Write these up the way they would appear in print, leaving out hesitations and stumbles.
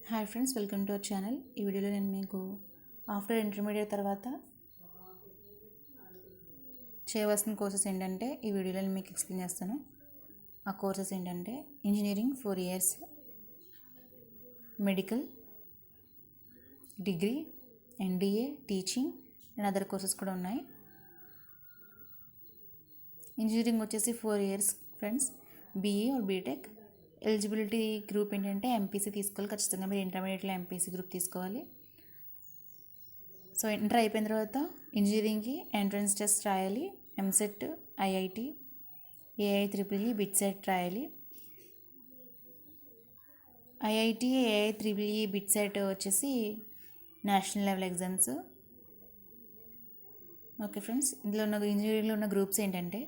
Hi friends, welcome to our channel. ఈ వీడియోలో నేను మీకు ఆఫ్టర్ ఇంటర్మీడియట్ తర్వాత చేయవలసిన కోర్సెస్ ఏంటంటే ఈ వీడియోలో నేను మీకు ఎక్స్ప్లెయిన్ చేస్తాను. ఆ కోర్సెస్ ఏంటంటే engineering 4 years, medical, degree, NDA, teaching and other courses కూడా ఉన్నాయి. ఇంజనీరింగ్ వచ్చేసి 4 years friends, BE or BTech. Eligibility group ఏంటంటే ఎంపీసీ తీసుకోవాలి. ఖచ్చితంగా మీరు ఇంటర్మీడియట్లో ఎంపీసీ గ్రూప్ తీసుకోవాలి. సో ఇంటర్ అయిపోయిన తర్వాత ఇంజనీరింగ్కి ఎంట్రన్స్ టెస్ట్ రాయాలి. ఎంసెట్, ఐఐటి, ఏఐఈఈఈ, బిట్సెట్ రాయాలి. ఐఐటి, ఏఐఈఈఈ, బిట్సెట్ వచ్చేసి national level exams. Okay friends, ఇందులో ఉన్న ఇంజనీరింగ్లో ఉన్న గ్రూప్స్ ఏంటంటే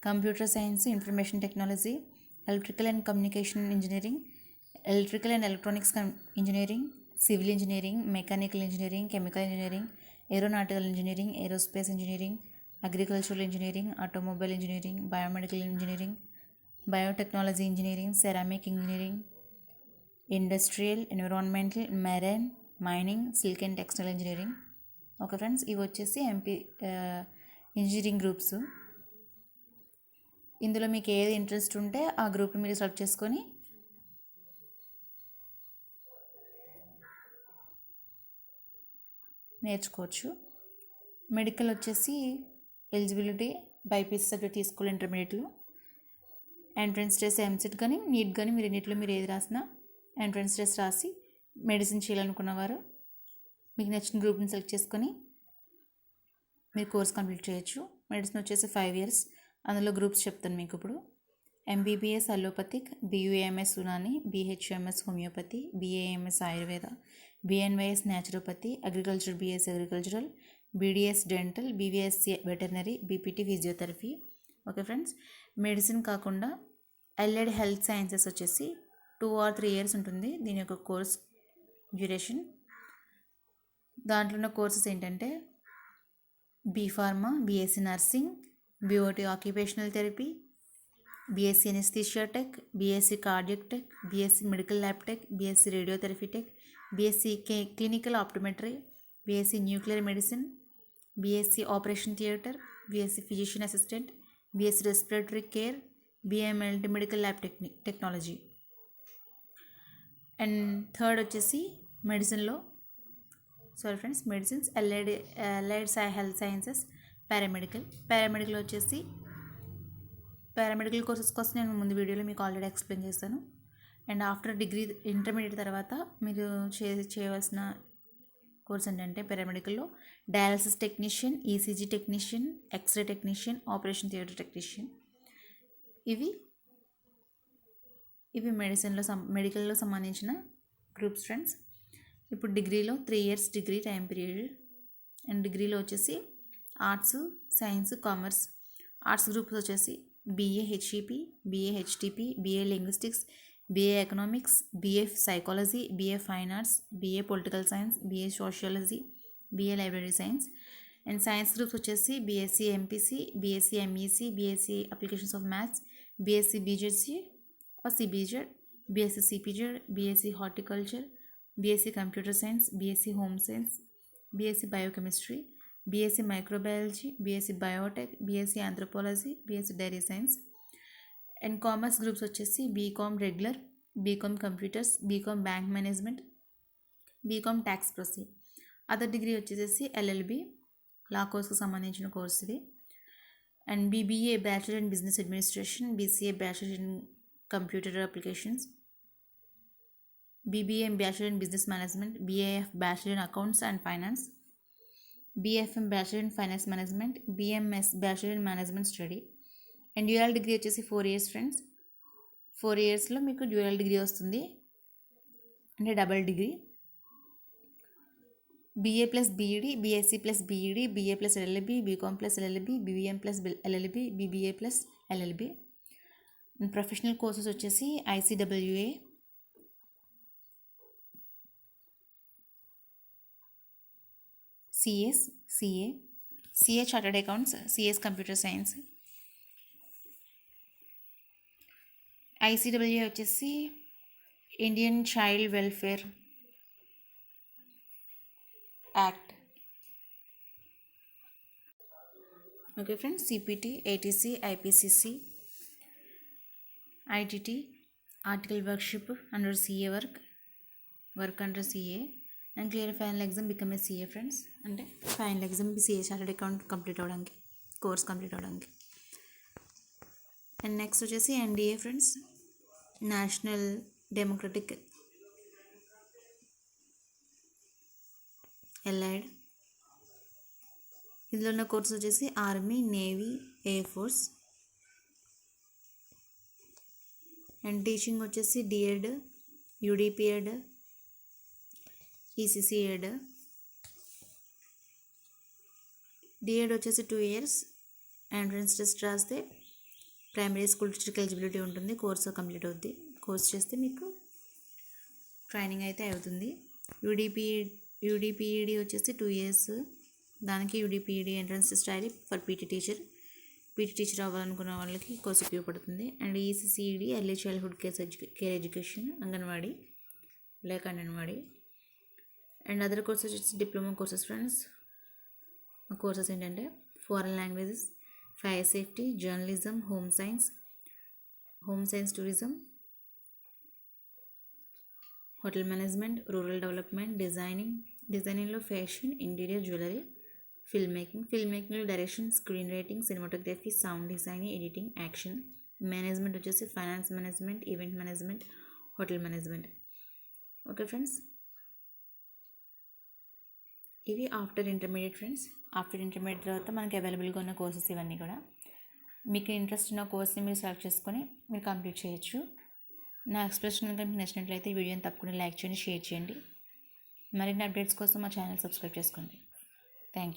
computer science, information technology, electrical and communication engineering, electrical and electronics engineering, civil engineering, mechanical engineering, chemical engineering, aeronautical engineering, aerospace engineering, agricultural engineering, automobile engineering, biomedical engineering, biotechnology engineering, ceramic engineering, industrial, environmental, marine, mining, silk and textile engineering. Okay friends, ఇవి వచ్చేసి engineering groups. ఇందులో మీకు ఏది interest ఉంటే ఆ గ్రూప్ని మీరు select చేసుకొని నేర్చుకోవచ్చు. మెడికల్ వచ్చేసి ఎలిజిబిలిటీ బైపీసీ సబ్జెక్ట్ తీసుకోవాలి. ఇంటర్మీడియట్లో ఎంట్రన్స్ టెస్ట్, ఎంసెట్ కానీ నీట్ కానీ మీరు ఎన్నిట్లో మీరు ఏది రాసినా ఎంట్రన్స్ టెస్ట్ రాసి మెడిసిన్ చేయాలనుకున్నవారు మీకు నచ్చిన గ్రూప్ని సెలెక్ట్ చేసుకొని మీరు కోర్స్ కంప్లీట్ చేయొచ్చు. మెడిసిన్ వచ్చేసి 5 years. అందులో గ్రూప్స్ చెప్తాను మీకు ఇప్పుడు. MBBS allopathic, BUAMS Unani, BHMS homeopathy, BAMS Ayurveda, BNYS naturopathy, agriculture BSc agricultural, BDS dental, BVSc veterinary, BPT physiotherapy. Okay friends, medicine కాకుండా అలైడ్ హెల్త్ సైన్సెస్ వచ్చేసి 2 or 3 years ఉంటుంది దీని యొక్క కోర్స్ డ్యూరేషన్. దాంట్లో ఉన్న కోర్సెస్ ఏంటంటే BPharma, BSc nursing, BOT occupational therapy, BSc anaesthesia tech, BSc cardiac tech, BSc medical lab tech, BSc radiotherapy tech, BSc clinical optometry, BSc nuclear medicine, BSc operation theatre, BSc physician assistant, BSc respiratory care, BMLT medical lab technology. And third వచ్చేసి medicines allied health sciences, paramedical వచ్చేసి paramedical courses కోసం నేను ముందు వీడియోలో మీకు already explain చేస్తాను. And after degree intermediate తర్వాత మీరు చేయవలసిన కోర్స్ ఏంటంటే పారామెడికల్లో dialysis technician, ECG technician, X-ray technician, operation theatre technician. ఇవి మెడికల్లో సంబంధించిన గ్రూప్స్ ఫ్రెండ్స్. ఇప్పుడు డిగ్రీలో 3 years degree time period. And డిగ్రీలో వచ్చేసి arts, science, commerce. Arts groups వచ్చేసి BA HEP, BA HTP, BA linguistics, BA economics, BA psychology, BA fine arts, BA political science, BA sociology, BA library science. And science groups వచ్చేసి BSc MPC, BSc MEC, BSc applications of maths, BSc BZC or CBZ, BSc CPZ, BSc Horticulture, BSc Computer Science, BSc Home Science, BSc Biochemistry, BSc Microbiology, BSc Biotech, BSc Anthropology, BSc Dairy Science. And Commerce groups వచ్చేసి BCom Regular, BCom Computers, BCom Bank Management, BCom Tax Process. Other degree వచ్చేసి LLB లా కోర్స్కి సంబంధించిన course ఇది. And BBA Bachelor in Business Administration, BCA Bachelor in Computer Applications, BBA Bachelor in Business Management, BAF Bachelor in Accounts and Finance, BFM Bachelor in Finance Management, BMS Bachelor in Management Study. And dual degree వచ్చేసి 4 years friends. 4 yearsలో మీకు dual degree వస్తుంది, అంటే double degree. BA plus BEd, BSc plus BEd, BA plus LLB, BCom plus LLB, BBM plus LLB, BBA plus LLB. Professional courses వచ్చేసి ICWA, CA chartered accounts, CS computer science. ICWA వచ్చేసి Indian child welfare act. Okay friends, CPT, ATC, IPCC, ITT, article workship under CA work under CA and clear final exam become a CA friends. అంటే final exam CA chartered account complete అవ్వడానికి, course complete అవ్వడానికి. And next వచ్చేసి NDA friends, national democratic allied. ఇందులో ఉన్న course వచ్చేసి army, navy, air force. And teaching వచ్చేసి D.Ed, యూడిపిఎడ్, ఈసీసీఎడ్. D.Ed వచ్చేసి 2 years. Entrance test రాస్తే ప్రైమరీ స్కూల్ టీచర్కి ఎలిజిబిలిటీ ఉంటుంది, కోర్సు కంప్లీట్ అవుద్ది. కోర్స్ చేస్తే మీకు ట్రైనింగ్ అయితే అవుతుంది. యూడిపిఈడి వచ్చేసి 2 years. దానికి యూడిపిఈడి ఎంట్రన్స్ టెస్ట్ రాయాలి ఫర్ పీటీ టీచర్ అవ్వాలనుకున్న వాళ్ళకి కోర్స్ ఉపయోగపడుతుంది. And ECCEd early childhood care education, Anganwadi లేక అంగన్వాడీ. అండ్ అదర్ కోర్సెస్ వచ్చేసి డిప్లొమా కోర్సెస్ ఫ్రెండ్స్. ఆ కోర్సెస్ ఏంటంటే foreign languages, fire safety, journalism, home science tourism, hotel management, rural development, డిజైనింగ్లో fashion, interior, jewellery, film మేకింగ్లో direction, screen writing, cinematography, sound designing, editing, action. Management వచ్చేసి finance management, event management, hotel management. Okay friends, ఇవి after intermediate friends. After intermediate తర్వాత మనకి అవైలబుల్గా ఉన్న courses ఇవన్నీ కూడా. మీకు ఇంట్రెస్ట్ ఉన్న కోర్స్ని మీరు సెలెక్ట్ చేసుకొని మీరు కంప్లీట్ చేయొచ్చు. నా ఎక్స్ప్రెషన్ కనుక మీకు నచ్చినట్లయితే ఈ వీడియోని తప్పకుండా లైక్ చేయండి, షేర్ చేయండి. మరిన్ని అప్డేట్స్ కోసం మా ఛానల్ సబ్స్క్రైబ్ చేసుకోండి. Thank you.